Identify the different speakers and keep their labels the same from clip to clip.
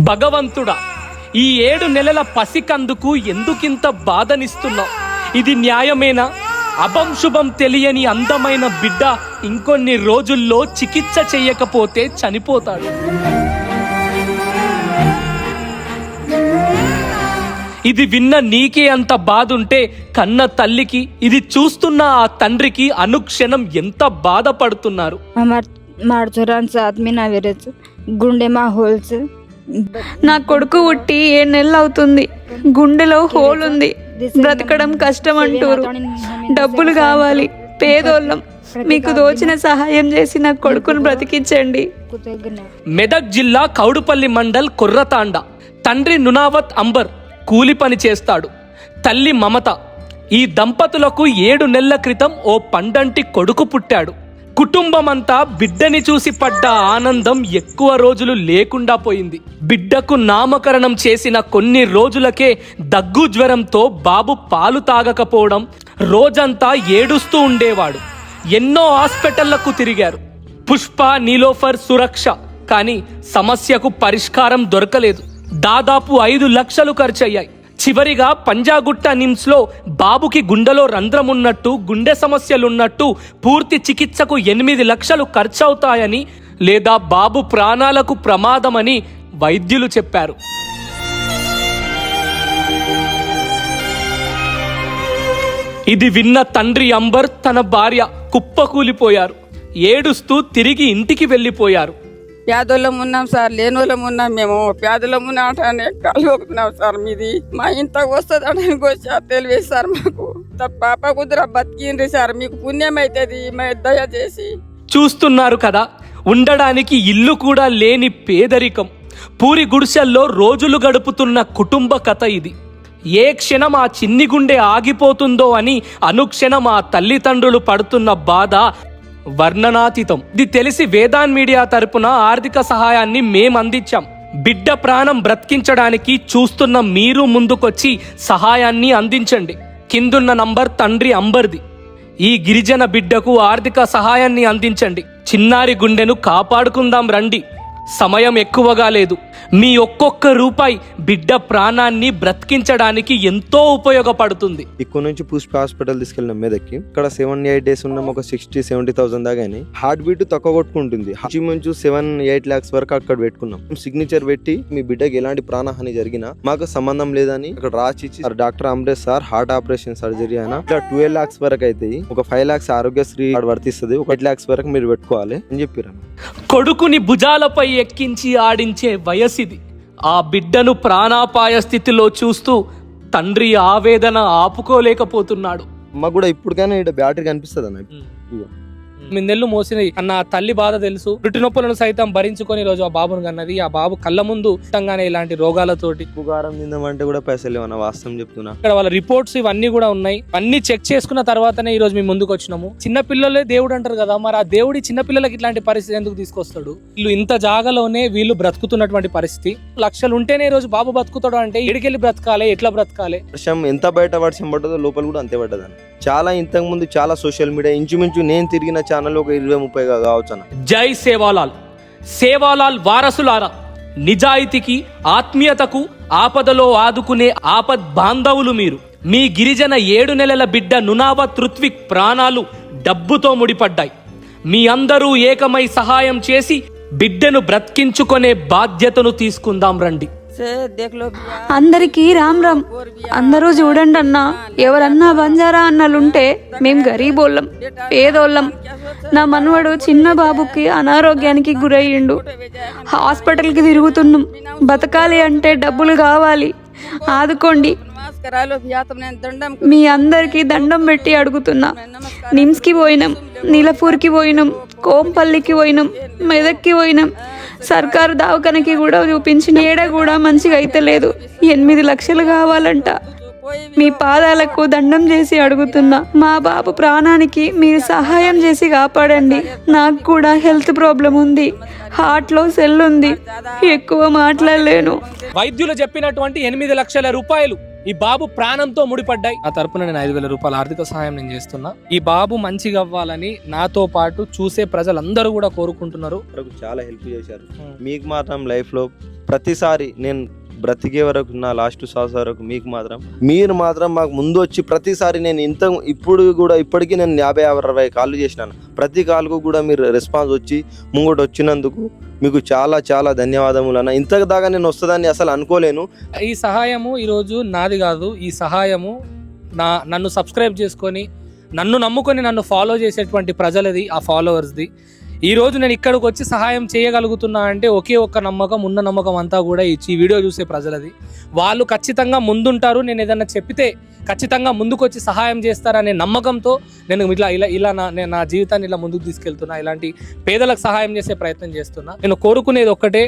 Speaker 1: భగవంతుడా, ఈ 7 నెలల పసికందుకు ఎందుకింత బాధనిస్తున్నావు? ఇది న్యాయమేనా? అభం శుభం తెలియని అందమైన బిడ్డ ఇంకొన్ని రోజుల్లో చికిత్స చెయ్యకపోతే చనిపోతాడు. ఇది విన్న నీకే అంత బాధుంటే కన్న తల్లికి, ఇది చూస్తున్న ఆ తండ్రికి అనుక్షణం ఎంత బాధపడుతున్నారు.
Speaker 2: నా కొడుకు పుట్టి 7 నెలలు అవుతుంది. గుండెలో హోల్ ఉంది. బ్రతకడం కష్టం అంటారు. డబ్బులు కావాలి. పేదోళ్ళం. మీకు దోచిన సహాయం చేసి నా కొడుకును బ్రతికించండి.
Speaker 1: మెదక్ జిల్లా కౌడుపల్లి మండల్ కొర్రతాండ. తండ్రి నునావత్ అంబర్ కూలి పని చేస్తాడు. తల్లి మమత. ఈ దంపతులకు 7 నెలల క్రితం ఓ పండంటి కొడుకు పుట్టాడు. కుటుంబమంతా బిడ్డని చూసి పడ్డ ఆనందం ఎక్కువ రోజులు లేకుండా పోయింది. బిడ్డకు నామకరణం చేసిన కొన్ని రోజులకే దగ్గు జ్వరంతో బాబు పాలు తాగకపోవడం, రోజంతా ఏడుస్తూ ఉండేవాడు. ఎన్నో హాస్పిటళ్లకు తిరిగారు. పుష్ప, నీలోఫర్, సురక్ష, కానీ సమస్యకు పరిష్కారం దొరకలేదు. దాదాపు 5 లక్షలు ఖర్చయ్యాయి. చివరిగా పంజాగుట్ట నిమ్స్లో బాబుకి గుండెలో రంధ్రం ఉన్నట్టు, గుండె సమస్యలున్నట్టు, పూర్తి చికిత్సకు 8 లక్షలు ఖర్చవుతాయని, లేదా బాబు ప్రాణాలకు ప్రమాదమని వైద్యులు చెప్పారు. ఇది విన్న తండ్రి అంబర్ తన భార్య కుప్పకూలిపోయారు. ఏడుస్తూ తిరిగి ఇంటికి వెళ్ళిపోయారు.
Speaker 3: పేదోళ్ళం ఉన్నాం సార్, లేని వాళ్ళం ఉన్నాం. మేము పేదోళ్ళం ఉన్నానే కలుగుతున్నాం సార్. మీది మా ఇంతకు వస్తుంది అంటే తెలియదు సార్. మాకు పాప కుదుర బతికిండ్రి సార్. మీకు పుణ్యం అవుతుంది దయచేసి.
Speaker 1: చూస్తున్నారు కదా, ఉండడానికి ఇల్లు కూడా లేని పేదరికం. పూరి గుడిసెల్లో రోజులు గడుపుతున్న కుటుంబ కథ ఇది. ఏ క్షణం ఆ చిన్ని గుండె ఆగిపోతుందో అని అనుక్షణం ఆ తల్లిదండ్రులు పడుతున్న బాధ వర్ణనాతీతం. ఇది తెలిసి వేదాన్ మీడియా తరపున ఆర్థిక సహాయాన్ని మేము అందించాం. బిడ్డ ప్రాణం బ్రతికించడానికి చూస్తున్న మీరు ముందుకొచ్చి సహాయాన్ని అందించండి. కిందున్న నంబర్ తండ్రి అంబర్ది. ఈ గిరిజన బిడ్డకు ఆర్థిక సహాయాన్ని అందించండి. చిన్నారి గుండెను కాపాడుకుందాం రండి. సమయం ఎక్కువగా లేదు. మీ ఒక్కొక్క రూపాయి బిడ్డ ప్రాణాన్ని బ్రతికించడానికి ఎంతో ఉపయోగపడుతుంది.
Speaker 4: ఇక్కడ నుంచి పుష్ప హాస్పిటల్ తీసుకెళ్ళిన మీదకి ఇక్కడ 7-8 డేస్ ఉన్నాం. ఒక 60-70,000 దాకా హార్ట్ బీట్ తక్కువ కొట్టుకుంటుంది. ఇంచుమించు 7-8 lakhs వరకు అక్కడ పెట్టుకున్నాం. సిగ్నేచర్ పెట్టి మీ బిడ్డకి ఎలాంటి ప్రాణహాని జరిగినా మాకు సంబంధం లేదని అక్కడ రాసిచ్చి, doctor Amaresh sir heart operation surgery అయినా ఇట్లా 12 lakhs వరకు అవుతాయి. ఒక 5 lakhs ఆరోగ్యశ్రీ వర్తిస్తుంది. ఒక 8 lakhs వరకు మీరు పెట్టుకోవాలి అని చెప్పారు.
Speaker 1: కొడుకుని భుజాలపై ఎక్కించి ఆడించే వయసిది. ఆ బిడ్డను ప్రాణాపాయ స్థితిలో చూస్తూ తండ్రి ఆవేదన ఆపుకోలేకపోతున్నాడు.
Speaker 4: మాకు కూడా ఇప్పటికైనా ఇక్కడ బ్యాటరీ కనిపిస్తుంది అన్న.
Speaker 1: 8 నెలలు మోసినవి అన్న తల్లి బాధ తెలుసు. పుట్టి నొప్పులను సైతం భరించుకొని రోజు ఆ బాబును కన్నది. ఆ బాబు కళ్ళ ముందు ఇలాంటి రోగాలతోటి
Speaker 4: పుగారం తిందామంటే కూడా పైసలు లేవన్న వాస్తవం చెప్తున్నా.
Speaker 1: ఇక్కడ వాళ్ళ రిపోర్ట్స్ ఇవన్నీ కూడా ఉన్నాయి. అన్ని చెక్ చేసుకున్న తర్వాతనే ఈ రోజు మేము ముందుకు వచ్చినాము. చిన్న పిల్లలే దేవుడు అంటారు కదా, మరి ఆ దేవుడి చిన్న పిల్లలకి ఇట్లాంటి పరిస్థితి ఎందుకు తీసుకొస్తాడు? వీళ్ళు ఇంత జాగాలోనే వీళ్ళు బ్రతుకుతున్నటువంటి పరిస్థితి. లక్షలు ఉంటేనే ఈ రోజు బాబు బ్రతుకుతాడు అంటే ఎడికెళ్ళి బ్రతకాలి, ఎట్లా బ్రతకాలి?
Speaker 4: వర్షం ఎంత బయట వర్షం పడ్డదో లోపల కూడా అంతే పడ్డదని. చాలా ఇంతకు ముందు చాలా సోషల్ మీడియా ఇంచుమించు నేను తిరిగిన ఛానల్ ఒక 20-30 కావచ్చు అన్న.
Speaker 1: జై సేవాలాల్. సేవాలాల్ వారసులారా, నిజాయితీకి, ఆత్మీయతకు, ఆపదలో ఆదుకునే ఆపద్ బాంధవులు మీరు. మీ గిరిజన 7 నెలల బిడ్డ నునావత్ రుత్విక్ ప్రాణాలు డబ్బుతో ముడిపడ్డాయి. మీ అందరూ ఏకమై సహాయం చేసి బిడ్డను బ్రతికించుకునే బాధ్యతను తీసుకుందాం రండి.
Speaker 2: అందరికీ రామ్ రామ్. అందరూ చూడండి అన్న, ఎవరన్నా బంజారా అన్నలుంటే మేం గరీబోళ్ళం, పేదోళ్ళం. నా మనవడు చిన్న బాబుకి అనారోగ్యానికి గురయ్యిండు. హాస్పిటల్కి తిరుగుతున్నాం. బతకాలి అంటే డబ్బులు కావాలి, ఆదుకోండి. మీ అందరికి దండం పెట్టి అడుగుతున్నా. నిమ్స్కి పోయినాం, నీలపూర్కి పోయినాం, కోంపల్లికి పోయినాం, మెదక్కి పోయినాం. సర్కారు దవాఖానకి కూడా చూపించిన ఏడ కూడా మంచిగా అయితే లేదు. 8 లక్షలు కావాలంట. మీ పాదాలకు దండం చేసి అడుగుతున్నా. మా బాబు ప్రాణానికి మీరు సహాయం చేసి కాపాడండి. నాకు కూడా హెల్త్ ప్రాబ్లం ఉంది. హార్ట్లో సెల్ ఉంది. ఎక్కువ మాట్లాడలేను.
Speaker 1: వైద్యులు చెప్పినటువంటి 8 లక్షల రూపాయలు ఈ బాబు ప్రాణంతో ముడిపడ్డాయి. ఆ తరపున నేను 5,000 రూపాయల ఆర్థిక సహాయం నేను చేస్తున్నా. ఈ బాబు మంచిగా అవ్వాలని నాతో పాటు చూసే ప్రజలందరూ కూడా కోరుకుంటున్నారు.
Speaker 4: చాలా హెల్ప్ చేశారు. మీకు మాత్రం లైఫ్ లో ప్రతిసారి నేను బ్రతికే వరకు నా లాస్ట్ శ్వాస వరకు మీరు మాత్రం మాకు ముందు వచ్చి ప్రతిసారి నేను ఇప్పటికీ నేను 50-60 కాళ్ళు చేసినాను. ప్రతి కాలుకు కూడా మీరు రెస్పాన్స్ వచ్చి ముంగోటి వచ్చినందుకు మీకు చాలా చాలా ధన్యవాదములు అన్న. ఇంతకు దాకా నేను వస్తుందని అసలు అనుకోలేను.
Speaker 1: ఈ సహాయము ఈరోజు నాది కాదు. ఈ సహాయము నన్ను సబ్స్క్రైబ్ చేసుకొని నన్ను నమ్ముకొని నన్ను ఫాలో చేసేటువంటి ప్రజలది, ఆ ఫాలోవర్స్ది. ఈ రోజు నేను ఇక్కడికి వచ్చి సహాయం చేయగలుగుతున్నా అంటే ఒకే ఒక్క నమ్మకం, ఉన్న నమ్మకం అంతా కూడా ఈ వీడియో చూసే ప్రజలది. వాళ్ళు ఖచ్చితంగా ముందుంటారు. నేను ఏదన్నా చెప్పితే ఖచ్చితంగా ముందుకు వచ్చి సహాయం చేస్తారనే నమ్మకంతో నేను ఇలా నా జీవితాన్ని ఇలా ముందుకు తీసుకెళ్తున్నా. ఇలాంటి పేదలకు సహాయం చేసే ప్రయత్నం చేస్తున్నా. నేను కోరుకునేది ఒక్కటే,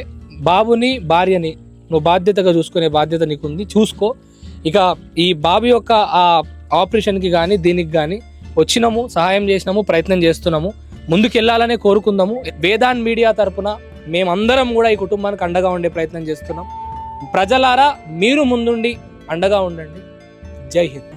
Speaker 1: బాబుని భార్యని నువ్వు బాధ్యతగా చూసుకునే బాధ్యత నీకుంది, చూసుకో. ఇక ఈ బాబు యొక్క ఆ ఆపరేషన్కి కానీ దీనికి కానీ వచ్చినాము, సహాయం చేసినాము, ప్రయత్నం చేస్తున్నాము, ముందుకెళ్లాలనే కోరుకుందాము. వేదాన్ మీడియా తరపున మేమందరం కూడా ఈ కుటుంబానికి అండగా ఉండే ప్రయత్నం చేస్తున్నాం. ప్రజలారా మీరు ముందుండి అండగా ఉండండి. జై హింద్.